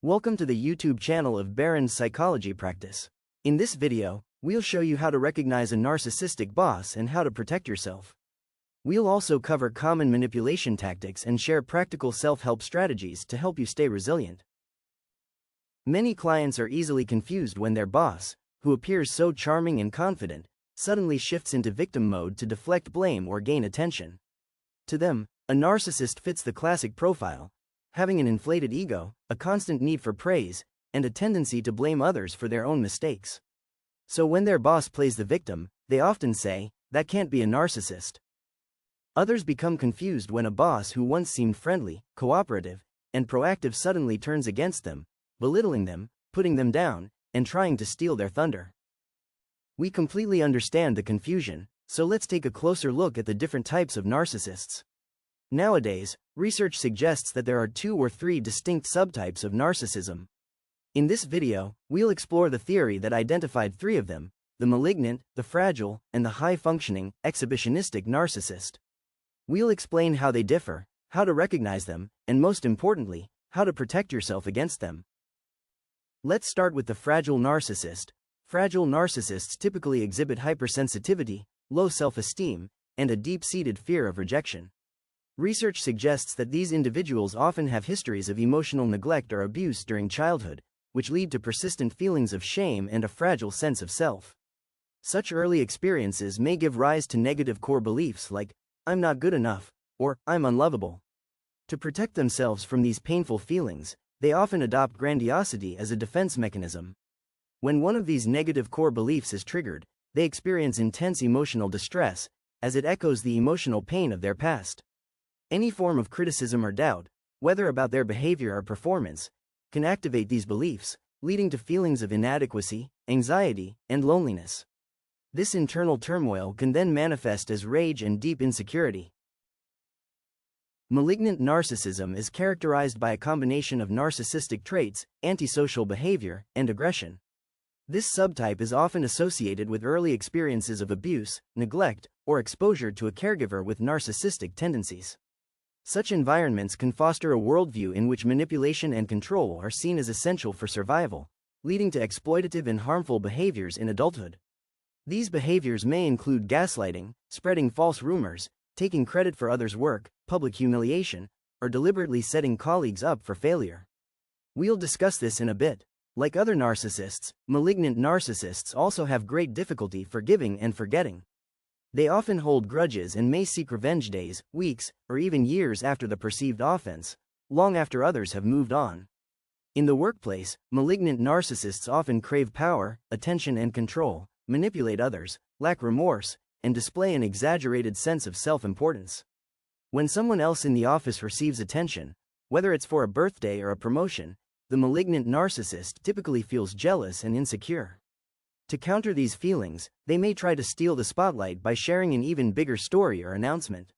Welcome to the YouTube channel of Barends Psychology Practice. In this video, we'll show you how to recognize a narcissistic boss and how to protect yourself. We'll also cover common manipulation tactics and share practical self-help strategies to help you stay resilient. Many clients are easily confused when their boss, who appears so charming and confident, suddenly shifts into victim mode to deflect blame or gain attention. To them, a narcissist fits the classic profile, having an inflated ego, a constant need for praise, and a tendency to blame others for their own mistakes. So when their boss plays the victim, they often say, "That can't be a narcissist." Others become confused when a boss who once seemed friendly, cooperative, and proactive suddenly turns against them, belittling them, putting them down, and trying to steal their thunder. We completely understand the confusion, so let's take a closer look at the different types of narcissists. Nowadays, research suggests that there are 2 or 3 distinct subtypes of narcissism. In this video, we'll explore the theory that identified 3 of them: the malignant, the fragile, and the high-functioning, exhibitionistic narcissist. We'll explain how they differ, how to recognize them, and most importantly, how to protect yourself against them. Let's start with the fragile narcissist. Fragile narcissists typically exhibit hypersensitivity, low self-esteem, and a deep-seated fear of rejection. Research suggests that these individuals often have histories of emotional neglect or abuse during childhood, which lead to persistent feelings of shame and a fragile sense of self. Such early experiences may give rise to negative core beliefs like, "I'm not good enough," or "I'm unlovable." To protect themselves from these painful feelings, they often adopt grandiosity as a defense mechanism. When one of these negative core beliefs is triggered, they experience intense emotional distress, as it echoes the emotional pain of their past. Any form of criticism or doubt, whether about their behavior or performance, can activate these beliefs, leading to feelings of inadequacy, anxiety, and loneliness. This internal turmoil can then manifest as rage and deep insecurity. Malignant narcissism is characterized by a combination of narcissistic traits, antisocial behavior, and aggression. This subtype is often associated with early experiences of abuse, neglect, or exposure to a caregiver with narcissistic tendencies. Such environments can foster a worldview in which manipulation and control are seen as essential for survival, leading to exploitative and harmful behaviors in adulthood. These behaviors may include gaslighting, spreading false rumors, taking credit for others' work, public humiliation, or deliberately setting colleagues up for failure. We'll discuss this in a bit. Like other narcissists, malignant narcissists also have great difficulty forgiving and forgetting. They often hold grudges and may seek revenge days, weeks, or even years after the perceived offense, long after others have moved on. In the workplace, malignant narcissists often crave power, attention, and control, manipulate others, lack remorse, and display an exaggerated sense of self-importance. When someone else in the office receives attention, whether it's for a birthday or a promotion, the malignant narcissist typically feels jealous and insecure. To counter these feelings, they may try to steal the spotlight by sharing an even bigger story or announcement.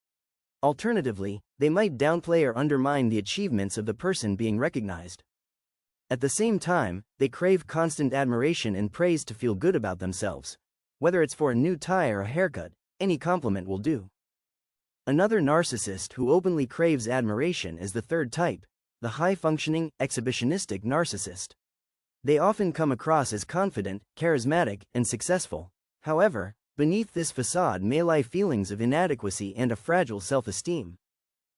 Alternatively, they might downplay or undermine the achievements of the person being recognized. At the same time, they crave constant admiration and praise to feel good about themselves. Whether it's for a new tie or a haircut, any compliment will do. Another narcissist who openly craves admiration is the third type, the high-functioning, exhibitionistic narcissist. They often come across as confident, charismatic, and successful. However, beneath this facade may lie feelings of inadequacy and a fragile self-esteem.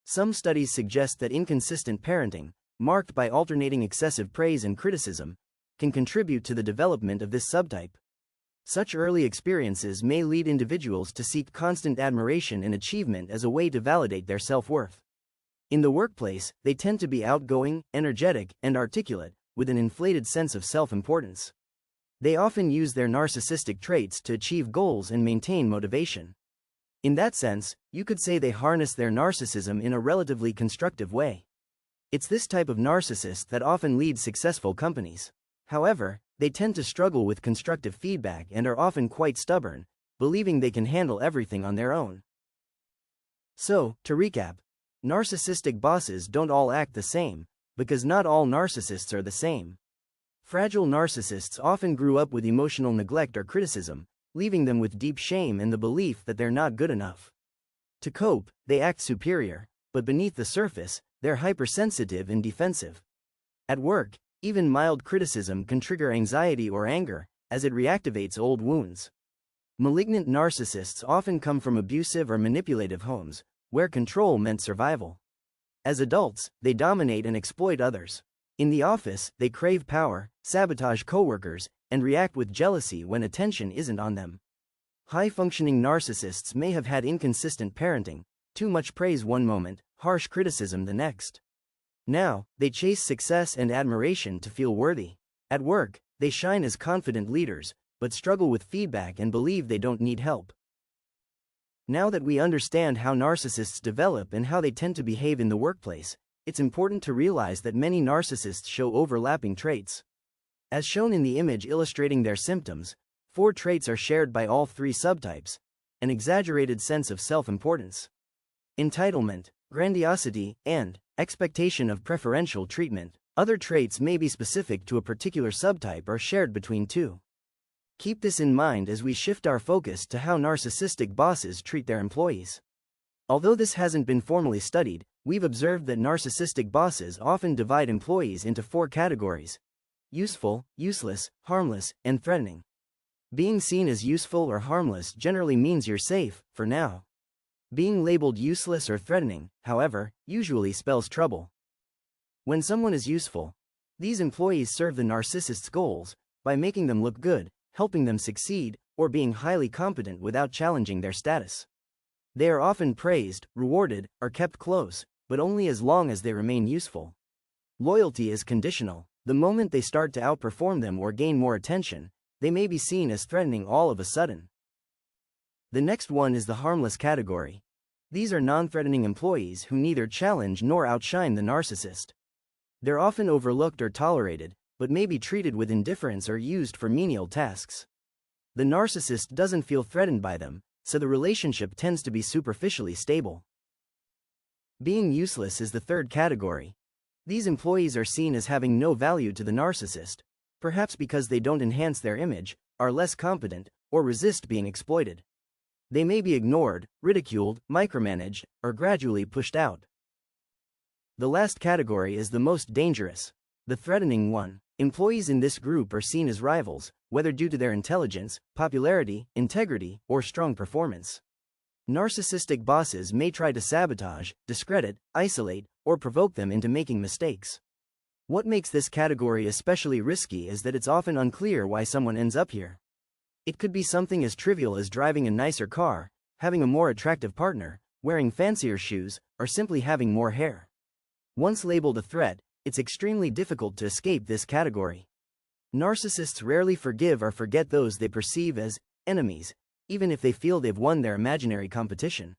Some studies suggest that inconsistent parenting, marked by alternating excessive praise and criticism, can contribute to the development of this subtype. Such early experiences may lead individuals to seek constant admiration and achievement as a way to validate their self-worth. In the workplace, they tend to be outgoing, energetic, and articulate, with an inflated sense of self-importance. They often use their narcissistic traits to achieve goals and maintain motivation. In that sense, you could say they harness their narcissism in a relatively constructive way. It's this type of narcissist that often leads successful companies. However, they tend to struggle with constructive feedback and are often quite stubborn, believing they can handle everything on their own. So, to recap, narcissistic bosses don't all act the same, because not all narcissists are the same. Fragile narcissists often grew up with emotional neglect or criticism, leaving them with deep shame and the belief that they're not good enough. To cope, they act superior, but beneath the surface, they're hypersensitive and defensive. At work, Even mild criticism can trigger anxiety or anger, as it reactivates old wounds. Malignant narcissists often come from abusive or manipulative homes, where control meant survival. As adults, they dominate and exploit others. In the office, they crave power, sabotage coworkers, and react with jealousy when attention isn't on them. High-functioning narcissists may have had inconsistent parenting, too much praise one moment, harsh criticism the next. Now, they chase success and admiration to feel worthy. At work, they shine as confident leaders, but struggle with feedback and believe they don't need help. Now that we understand how narcissists develop and how they tend to behave in the workplace, it's important to realize that many narcissists show overlapping traits. As shown in the image illustrating their symptoms, 4 traits are shared by all 3 subtypes: an exaggerated sense of self-importance, entitlement, grandiosity, and expectation of preferential treatment. Other traits may be specific to a particular subtype or shared between 2. Keep this in mind as we shift our focus to how narcissistic bosses treat their employees. Although this hasn't been formally studied, we've observed that narcissistic bosses often divide employees into 4 categories: useful, useless, harmless, and threatening. Being seen as useful or harmless generally means you're safe, for now. Being labeled useless or threatening, however, usually spells trouble. When someone is useful, these employees serve the narcissist's goals by making them look good, helping them succeed, or being highly competent without challenging their status. They are often praised, rewarded, or kept close, but only as long as they remain useful. Loyalty is conditional. The moment they start to outperform them or gain more attention, they may be seen as threatening all of a sudden. The next one is the harmless category. These are non-threatening employees who neither challenge nor outshine the narcissist. They're often overlooked or tolerated, but may be treated with indifference or used for menial tasks. The narcissist doesn't feel threatened by them, so the relationship tends to be superficially stable. Being useless is the third category. These employees are seen as having no value to the narcissist, perhaps because they don't enhance their image, are less competent, or resist being exploited. They may be ignored, ridiculed, micromanaged, or gradually pushed out. The last category is the most dangerous, the threatening one. Employees in this group are seen as rivals, whether due to their intelligence, popularity, integrity, or strong performance. Narcissistic bosses may try to sabotage, discredit, isolate, or provoke them into making mistakes. What makes this category especially risky is that it's often unclear why someone ends up here. It could be something as trivial as driving a nicer car, having a more attractive partner, wearing fancier shoes, or simply having more hair. Once labeled a threat, it's extremely difficult to escape this category. Narcissists rarely forgive or forget those they perceive as enemies, even if they feel they've won their imaginary competition.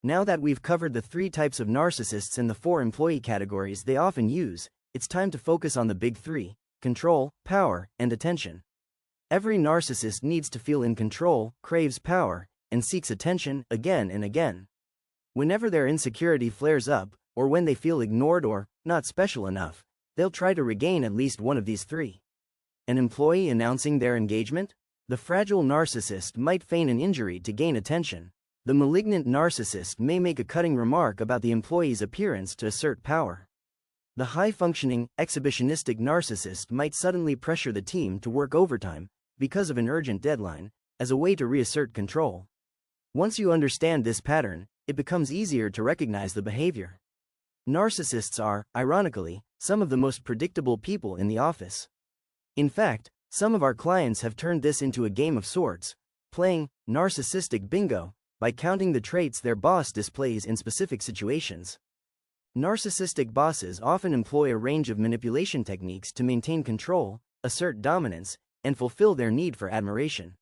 Now that we've covered the 3 types of narcissists and the 4 employee categories they often use, it's time to focus on the big 3: control, power, and attention. Every narcissist needs to feel in control, craves power, and seeks attention again and again. Whenever their insecurity flares up, or when they feel ignored or not special enough, they'll try to regain at least one of these 3. An employee announcing their engagement? The fragile narcissist might feign an injury to gain attention. The malignant narcissist may make a cutting remark about the employee's appearance to assert power. The high-functioning, exhibitionistic narcissist might suddenly pressure the team to work overtime, because of an urgent deadline, as a way to reassert control. Once you understand this pattern, it becomes easier to recognize the behavior. Narcissists are, ironically, some of the most predictable people in the office. In fact, some of our clients have turned this into a game of sorts, playing narcissistic bingo, by counting the traits their boss displays in specific situations. Narcissistic bosses often employ a range of manipulation techniques to maintain control, assert dominance, and fulfill their need for admiration.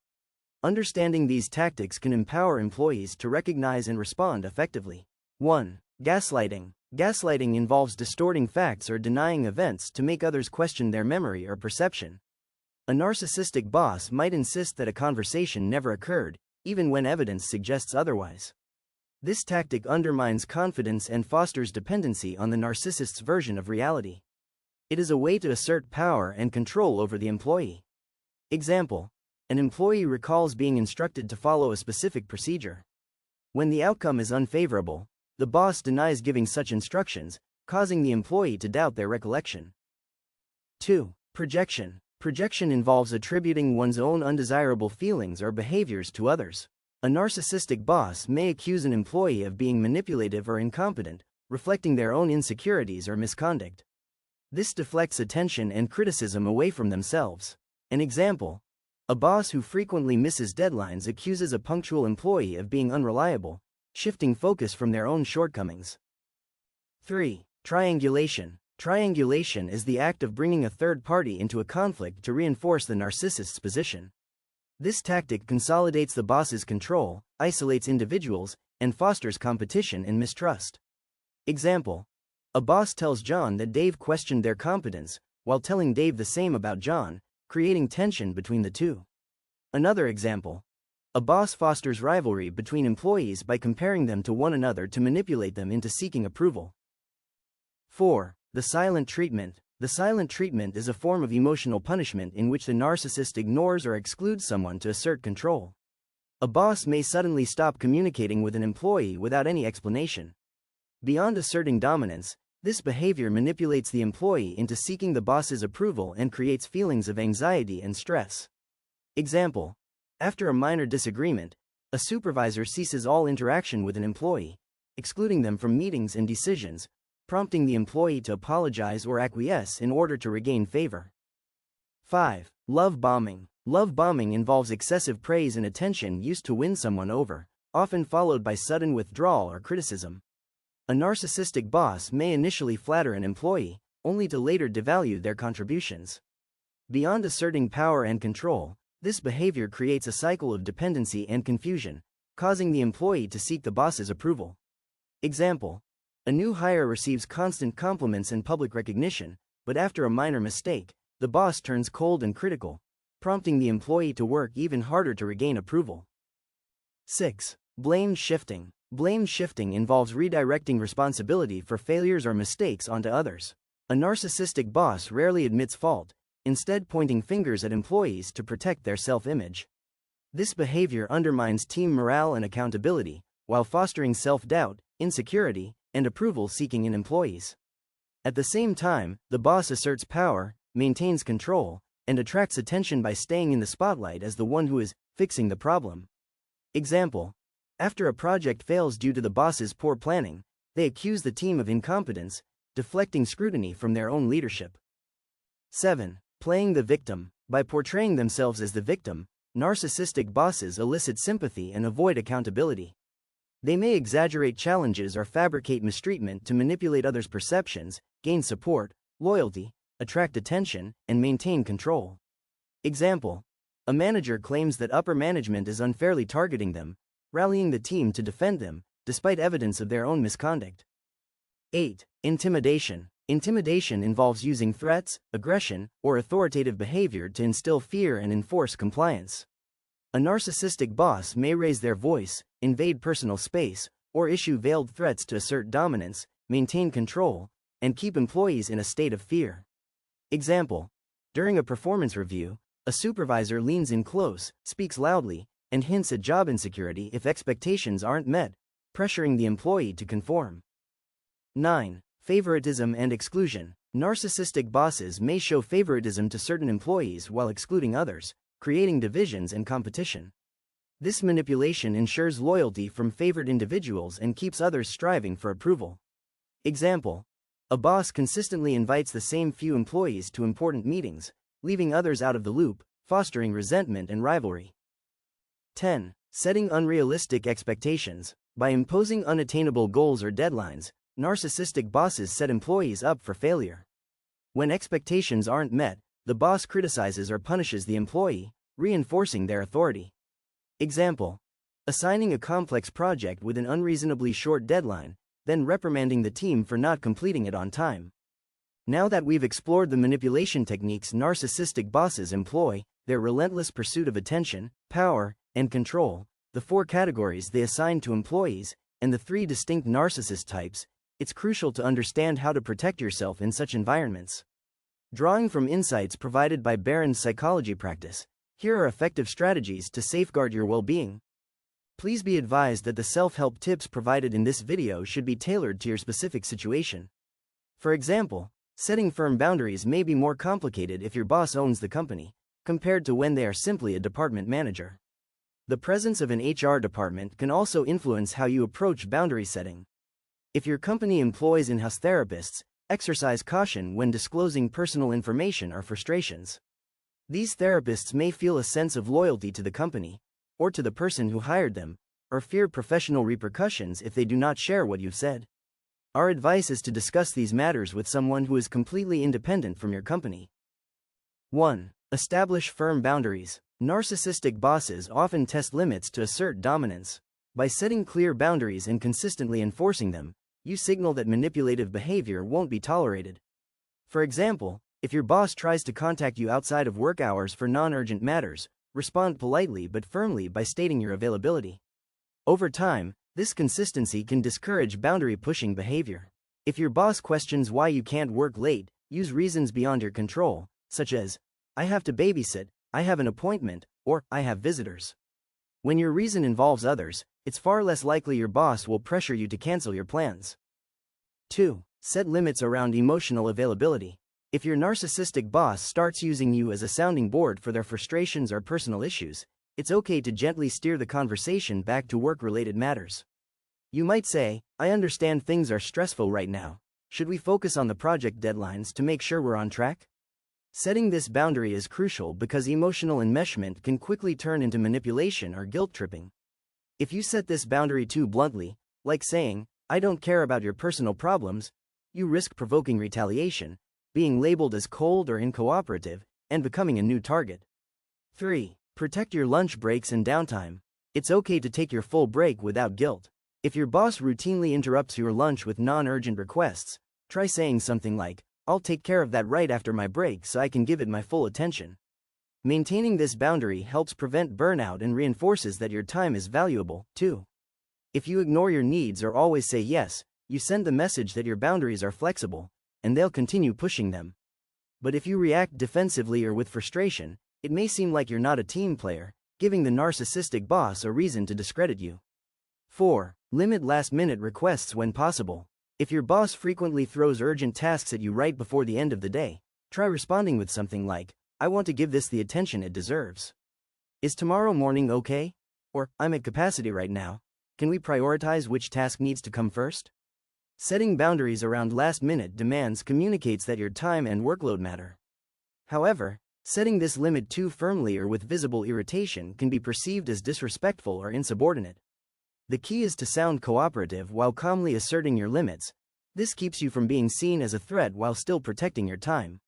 Understanding these tactics can empower employees to recognize and respond effectively. 1. Gaslighting. Gaslighting involves distorting facts or denying events to make others question their memory or perception. A narcissistic boss might insist that a conversation never occurred, even when evidence suggests otherwise. This tactic undermines confidence and fosters dependency on the narcissist's version of reality. It is a way to assert power and control over the employee. Example: an employee recalls being instructed to follow a specific procedure. When the outcome is unfavorable, the boss denies giving such instructions, causing the employee to doubt their recollection. 2. Projection. Projection involves attributing one's own undesirable feelings or behaviors to others. A narcissistic boss may accuse an employee of being manipulative or incompetent, reflecting their own insecurities or misconduct. This deflects attention and criticism away from themselves. An example: a boss who frequently misses deadlines accuses a punctual employee of being unreliable, shifting focus from their own shortcomings. 3. Triangulation. Triangulation is the act of bringing a third party into a conflict to reinforce the narcissist's position. This tactic consolidates the boss's control, isolates individuals, and fosters competition and mistrust. Example: a boss tells John that Dave questioned their competence, while telling Dave the same about John, creating tension between the two. Another example: a boss fosters rivalry between employees by comparing them to one another to manipulate them into seeking approval. 4. The silent treatment. The silent treatment is a form of emotional punishment in which the narcissist ignores or excludes someone to assert control. A boss may suddenly stop communicating with an employee without any explanation. Beyond asserting dominance, this behavior manipulates the employee into seeking the boss's approval and creates feelings of anxiety and stress. Example: after a minor disagreement, a supervisor ceases all interaction with an employee, excluding them from meetings and decisions, prompting the employee to apologize or acquiesce in order to regain favor. 5. Love bombing. Love bombing involves excessive praise and attention used to win someone over, often followed by sudden withdrawal or criticism. A narcissistic boss may initially flatter an employee, only to later devalue their contributions. Beyond asserting power and control, this behavior creates a cycle of dependency and confusion, causing the employee to seek the boss's approval. Example: a new hire receives constant compliments and public recognition, but after a minor mistake, the boss turns cold and critical, prompting the employee to work even harder to regain approval. 6. Blame shifting. Blame shifting involves redirecting responsibility for failures or mistakes onto others. A narcissistic boss rarely admits fault, instead pointing fingers at employees to protect their self-image. This behavior undermines team morale and accountability, while fostering self-doubt, insecurity, and approval-seeking in employees. At the same time, the boss asserts power, maintains control, and attracts attention by staying in the spotlight as the one who is fixing the problem. Example: after a project fails due to the boss's poor planning, they accuse the team of incompetence, deflecting scrutiny from their own leadership. 7. Playing the victim. By portraying themselves as the victim, narcissistic bosses elicit sympathy and avoid accountability. They may exaggerate challenges or fabricate mistreatment to manipulate others' perceptions, gain support, loyalty, attract attention, and maintain control. Example: a manager claims that upper management is unfairly targeting them, rallying the team to defend them, despite evidence of their own misconduct. 8. Intimidation. Intimidation involves using threats, aggression, or authoritative behavior to instill fear and enforce compliance. A narcissistic boss may raise their voice, invade personal space, or issue veiled threats to assert dominance, maintain control, and keep employees in a state of fear. Example: during a performance review, a supervisor leans in close, speaks loudly, and hints at job insecurity if expectations aren't met, pressuring the employee to conform. 9. Favoritism and exclusion. Narcissistic bosses may show favoritism to certain employees while excluding others, creating divisions and competition. This manipulation ensures loyalty from favored individuals and keeps others striving for approval. Example: a boss consistently invites the same few employees to important meetings, leaving others out of the loop, fostering resentment and rivalry. 10. Setting unrealistic expectations. By imposing unattainable goals or deadlines, narcissistic bosses set employees up for failure. When expectations aren't met, the boss criticizes or punishes the employee, reinforcing their authority. Example: assigning a complex project with an unreasonably short deadline, then reprimanding the team for not completing it on time. Now that we've explored the manipulation techniques narcissistic bosses employ, their relentless pursuit of attention, power, and control, the 4 categories they assign to employees, and the 3 distinct narcissist types, it's crucial to understand how to protect yourself in such environments. Drawing from insights provided by Barends Psychology practice, here are effective strategies to safeguard your well-being. Please be advised that the self-help tips provided in this video should be tailored to your specific situation. For example, Setting firm boundaries may be more complicated if your boss owns the company, compared to when they are simply a department manager. The presence of an HR department can also influence how you approach boundary setting. If your company employs in-house therapists, exercise caution when disclosing personal information or frustrations. These therapists may feel a sense of loyalty to the company, or to the person who hired them, or fear professional repercussions if they do not share what you've said. Our advice is to discuss these matters with someone who is completely independent from your company. 1. Establish firm boundaries. Narcissistic bosses often test limits to assert dominance. By setting clear boundaries and consistently enforcing them, you signal that manipulative behavior won't be tolerated. For example, if your boss tries to contact you outside of work hours for non-urgent matters, respond politely but firmly by stating your availability. Over time, this consistency can discourage boundary-pushing behavior. If your boss questions why you can't work late, use reasons beyond your control, such as, "I have to babysit," "I have an appointment," or "I have visitors." When your reason involves others, it's far less likely your boss will pressure you to cancel your plans. 2. Set limits around emotional availability. If your narcissistic boss starts using you as a sounding board for their frustrations or personal issues, it's okay to gently steer the conversation back to work-related matters. You might say, "I understand things are stressful right now. Should we focus on the project deadlines to make sure we're on track?" Setting this boundary is crucial because emotional enmeshment can quickly turn into manipulation or guilt-tripping. If you set this boundary too bluntly, like saying, "I don't care about your personal problems," you risk provoking retaliation, being labeled as cold or uncooperative, and becoming a new target. 3. Protect your lunch breaks and downtime. It's okay to take your full break without guilt. If your boss routinely interrupts your lunch with non-urgent requests, try saying something like, "I'll take care of that right after my break so I can give it my full attention." Maintaining this boundary helps prevent burnout and reinforces that your time is valuable, too. If you ignore your needs or always say yes, you send the message that your boundaries are flexible, and they'll continue pushing them. But if you react defensively or with frustration, it may seem like you're not a team player, giving the narcissistic boss a reason to discredit you. 4. Limit last-minute requests when possible. If your boss frequently throws urgent tasks at you right before the end of the day, try responding with something like, "I want to give this the attention it deserves." "Is tomorrow morning okay?" Or, "I'm at capacity right now. Can we prioritize which task needs to come first?" Setting boundaries around last-minute demands communicates that your time and workload matter. However, setting this limit too firmly or with visible irritation can be perceived as disrespectful or insubordinate. The key is to sound cooperative while calmly asserting your limits. This keeps you from being seen as a threat while still protecting your time.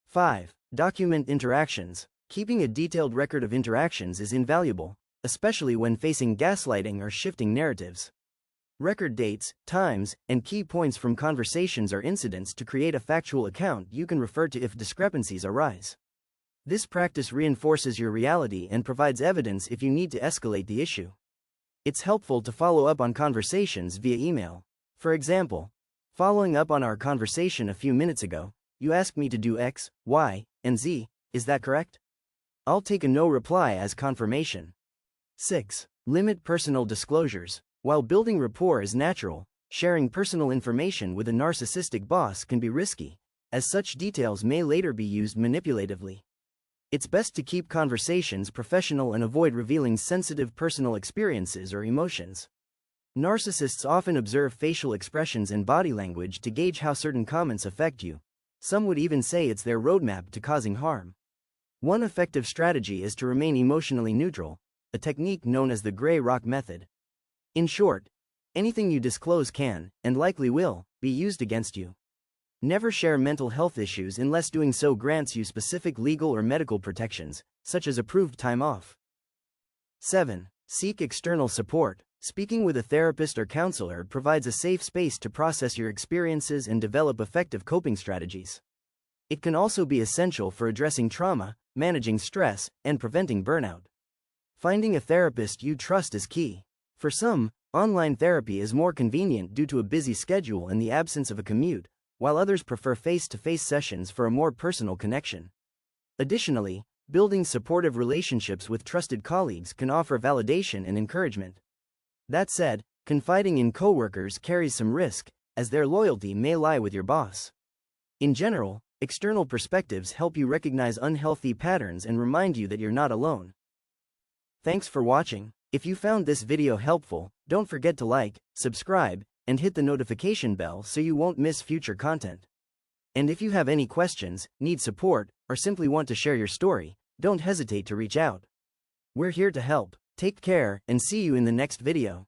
5. Document interactions. Keeping a detailed record of interactions is invaluable, especially when facing gaslighting or shifting narratives. Record dates, times, and key points from conversations or incidents to create a factual account you can refer to if discrepancies arise. This practice reinforces your reality and provides evidence if you need to escalate the issue. It's helpful to follow up on conversations via email. For example, "Following up on our conversation a few minutes ago, you asked me to do X, Y, and Z, is that correct?" I'll take a no reply as confirmation. 6. Limit personal disclosures. While building rapport is natural, sharing personal information with a narcissistic boss can be risky, as such details may later be used manipulatively. It's best to keep conversations professional and avoid revealing sensitive personal experiences or emotions. Narcissists often observe facial expressions and body language to gauge how certain comments affect you. Some would even say it's their roadmap to causing harm. One effective strategy is to remain emotionally neutral, a technique known as the gray rock method. In short, anything you disclose can, and likely will, be used against you. Never share mental health issues unless doing so grants you specific legal or medical protections, such as approved time off. 7. Seek external support. Speaking with a therapist or counselor provides a safe space to process your experiences and develop effective coping strategies. It can also be essential for addressing trauma, managing stress, and preventing burnout. Finding a therapist you trust is key. For some, online therapy is more convenient due to a busy schedule and the absence of a commute, while others prefer face-to-face sessions for a more personal connection. Additionally, building supportive relationships with trusted colleagues can offer validation and encouragement. That said, confiding in coworkers carries some risk, as their loyalty may lie with your boss. In general, external perspectives help you recognize unhealthy patterns and remind you that you're not alone. Thanks for watching. If you found this video helpful, don't forget to like, subscribe, and hit the notification bell so you won't miss future content. And if you have any questions, need support, or simply want to share your story, don't hesitate to reach out. We're here to help. Take care, and see you in the next video.